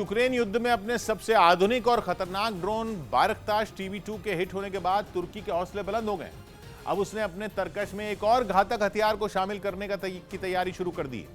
Ukraine युद्ध में अपने सबसे आधुनिक और खतरनाक ड्रोन बायरक्तार TB2 के हिट होने के बाद तुर्की के हौसले बुलंद हो गए। अब उसने अपने तरकश में एक और घातक हथियार को शामिल करने की तैयारी शुरू कर दी है।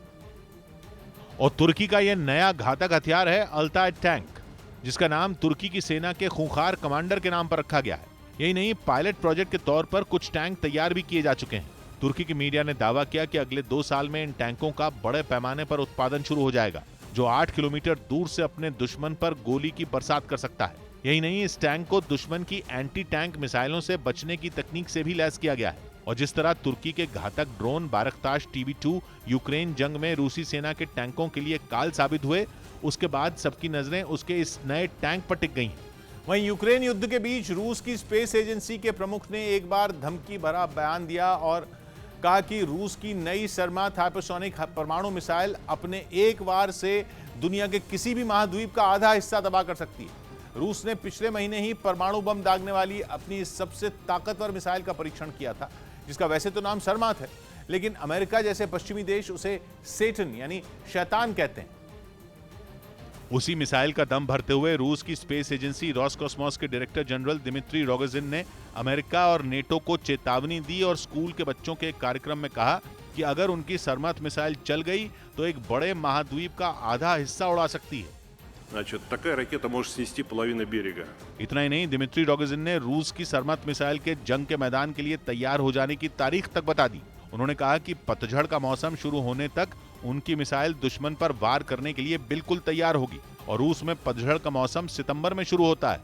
और तुर्की का यह नया घातक हथियार है अल्ताय टैंक, जिसका नाम तुर्की की सेना के खूंखार कमांडर के नाम पर रखा गया है। यही नहीं, पायलट प्रोजेक्ट के तौर पर कुछ टैंक तैयार भी किए जा चुके हैं। तुर्की की मीडिया ने दावा किया कि अगले 2 साल में इन टैंकों का बड़े पैमाने पर उत्पादन शुरू हो जाएगा, जो 8 किलोमीटर दूर से अपने दुश्मन पर गोली की बरसात कर सकता है। यही नहीं, इस टैंक को दुश्मन की एंटी टैंक मिसाइलों से बचने की तकनीक से भी लैस किया गया है। और जिस तरह तुर्की के घातक ड्रोन बायरक्तार TB2 यूक्रेन जंग में रूसी सेना के टैंकों के लिए काल साबित हुए, उसके बाद सबकी नजरें उसके इस नए टैंक पर टिक गई हैं। वहीं यूक्रेन युद्ध के बीच रूस की स्पेस एजेंसी के प्रमुख ने एक बार धमकी भरा बयान दिया और कहा कि रूस की नई सरमात हाइपरसोनिक परमाणु मिसाइल अपने एक वार से दुनिया के किसी भी महाद्वीप का आधा हिस्सा तबाह कर सकती है। रूस ने पिछले महीने ही परमाणु बम दागने वाली अपनी सबसे ताकतवर मिसाइल का परीक्षण किया था, जिसका वैसे तो नाम सरमात है, लेकिन अमेरिका जैसे पश्चिमी देश उसे सेटन यानी शैतान कहते हैं। उसी मिसाइल का दम भरते हुए रूस की स्पेस एजेंसी रोसकॉस्मोस के डायरेक्टर जनरल दिमित्री रोगोजिन ने अमेरिका और नेटो को चेतावनी दी और स्कूल के बच्चों के एक कार्यक्रम में कहा कि अगर उनकी सरमत मिसाइल चल गई तो एक बड़े महाद्वीप का आधा हिस्सा उड़ा सकती है। Такая ракета может снести половину берега. इतना ही नहीं, दिमित्री रोगोजिन ने रूस की सरमत मिसाइल के जंग के मैदान के लिए तैयार हो जाने की तारीख तक बता दी। उन्होंने कहा कि पतझड़ का मौसम शुरू होने तक उनकी मिसाइल दुश्मन पर वार करने के लिए बिल्कुल तैयार होगी और रूस में पतझड़ का मौसम सितंबर में शुरू होता है।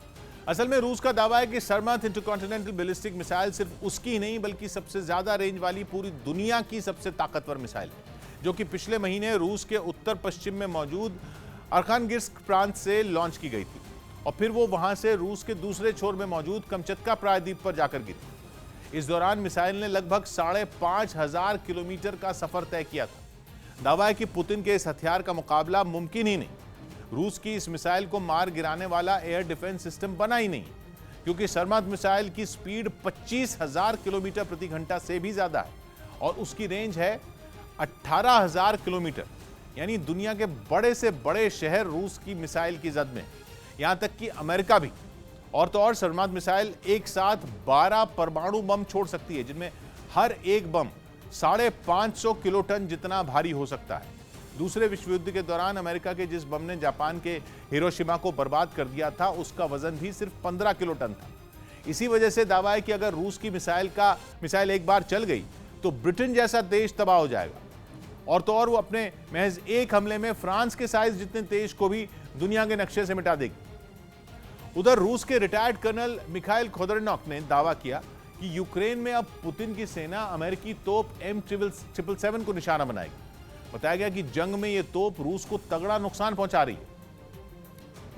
असल में रूस का दावा है कि सरमत इंटरकॉन्टिनेंटल बैलिस्टिक मिसाइल सिर्फ उसकी ही नहीं बल्कि सबसे ज्यादा रेंज वाली पूरी दुनिया की सबसे ताकतवर मिसाइल है, जो कि पिछले महीने रूस के उत्तर पश्चिम में मौजूद अर्खानगिस्क प्रांत से लॉन्च की गई थी और फिर वो वहां से रूस के दूसरे छोर में मौजूद कमचत्का प्रायद्वीप पर जाकर गिरी। इस दौरान मिसाइल ने लगभग 5,500 किलोमीटर का सफर तय किया था। दावा है कि पुतिन के इस हथियार का मुकाबला मुमकिन ही नहीं। रूस की इस मिसाइल को मार गिराने वाला एयर डिफेंस सिस्टम बना ही नहीं, क्योंकि सरमत मिसाइल की स्पीड 25,000 किलोमीटर प्रति घंटा से भी ज्यादा है और उसकी रेंज है 18,000 किलोमीटर, यानी दुनिया के बड़े से बड़े शहर रूस की मिसाइल की जद में, यहां तक कि अमेरिका भी। और तो और सरमत मिसाइल एक साथ 12 परमाणु बम छोड़ सकती है, जिनमें हर एक बम 550 किलोटन जितना भारी हो सकता है। दूसरे विश्व युद्ध के दौरान अमेरिका के जिस बम ने जापान के हिरोशिमा को बर्बाद कर दिया था, उसका वजन भी सिर्फ 15 किलोटन था। इसी वजह से दावा है कि अगर रूस की मिसाइल एक बार चल गई तो ब्रिटेन जैसा देश तबाह हो जाएगा। और तो और वो अपने महज एक हमले में फ्रांस के साइज जितने देश को भी दुनिया के नक्शे से मिटा देगी। उधर रूस के रिटायर्ड कर्नल मिखाइल खोदरनॉक ने दावा किया कि यूक्रेन में अब पुतिन की सेना अमेरिकी तोप M777 को निशाना बनाएगी। बताया गया कि जंग में यह तोप रूस को तगड़ा नुकसान पहुंचा रही है,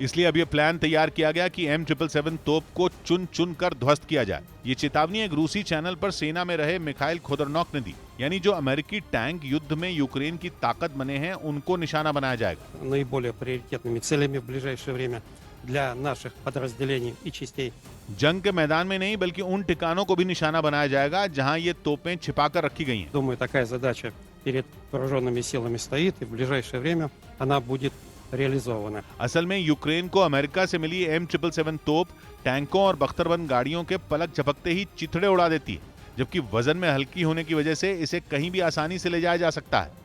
इसलिए अब यह प्लान तैयार किया गया कि M777 तोप को चुन चुन कर ध्वस्त किया जाए। ये चेतावनी एक रूसी चैनल पर सेना में रहे मिखाइल खोदरनॉक ने दी, यानी जो अमेरिकी टैंक युद्ध में यूक्रेन की ताकत बने हैं उनको निशाना बनाया जाएगा। Наиболее приоритетными целями в ближайшее время для наших подразделений и частей. जंग के मैदान में नहीं बल्कि उन ठिकानों को भी निशाना बनाया जाएगा जहां ये तोपें छिपाकर रखी गई हैं। Думаю, такая задача перед вооруженными силами стоит, и в ближайшее время она будет реализована. असल में यूक्रेन को अमेरिका से मिली M777 तोप टैंकों और बख्तरबंद गाड़ियों के पलक झपकते ही चिथड़े उड़ा देती है, जबकि वजन में हल्की होने की वजह से इसे कहीं भी आसानी से ले जाया जा सकता है।